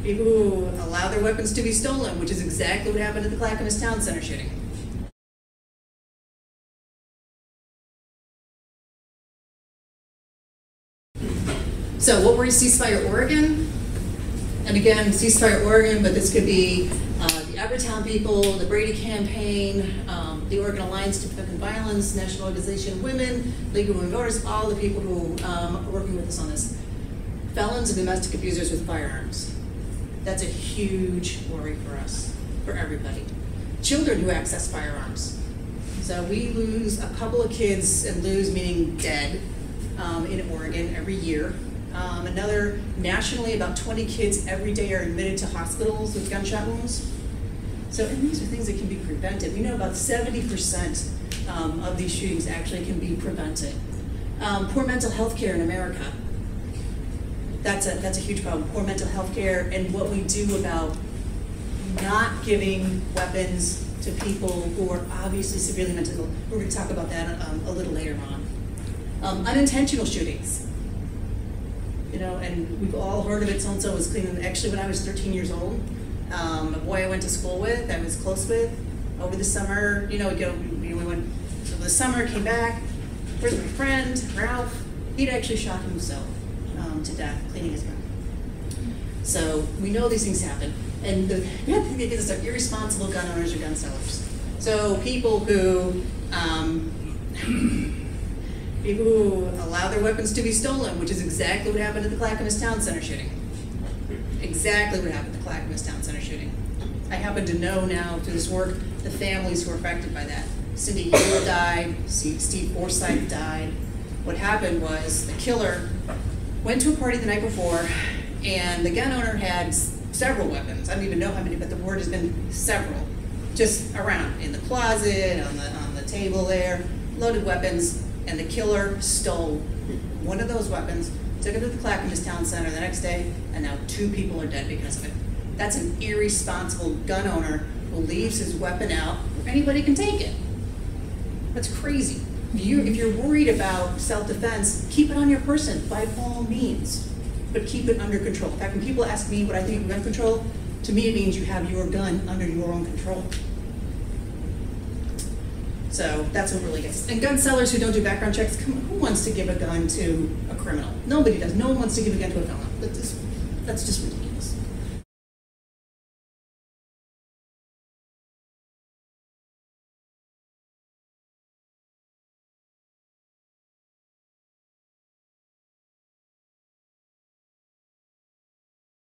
People who allow their weapons to be stolen, which is exactly what happened at the Clackamas Town Center shooting. So what were Ceasefire Oregon? And again, Ceasefire Oregon, but this could be the Evertown people, the Brady Campaign, the Oregon Alliance to Prevent Violence, National Organization of Women, League of Women Voters, all the people who are working with us on this. Felons and domestic abusers with firearms. That's a huge worry for us, for everybody. Children who access firearms. So we lose a couple of kids, and lose meaning dead, in Oregon every year. Another, nationally, about 20 kids every day are admitted to hospitals with gunshot wounds. So, and these are things that can be prevented. We know about 70% of these shootings actually can be prevented. Poor mental health care in America. That's a huge problem, poor mental health care, and what we do about not giving weapons to people who are obviously severely mentally ill. We're going to talk about that a little later on. Unintentional shootings. You know, and we've all heard of it, so-and-so was cleaning. Actually, when I was 13 years old, a boy I went to school with, I was close with, over the summer, we went over the summer, came back, where's my friend, Ralph? He'd actually shot himself to death, cleaning his gun. So we know these things happen. And the bad thing is are irresponsible gun owners or gun sellers. So people who allow their weapons to be stolen, which is exactly what happened at the Clackamas Town Center shooting. Exactly what happened at the Clackamas Town Center shooting. I happen to know now through this work the families who were affected by that. Cindy Hill died, Steve Forsythe died. What happened was the killer went to a party the night before, and the gun owner had several weapons. I don't even know how many, but the word has been several, just around in the closet, on the table there, loaded weapons. And the killer stole one of those weapons, took it to the Clackamas Town Center the next day, and now 2 people are dead because of it. That's an irresponsible gun owner who leaves his weapon out where anybody can take it. That's crazy. If you're worried about self-defense, keep it on your person by all means, but keep it under control. In fact, when people ask me what I think of gun control, to me it means you have your gun under your own control. So that's what really gets. And gun sellers who don't do background checks, come on, who wants to give a gun to a criminal? Nobody does. No one wants to give a gun to a felon. That's just ridiculous.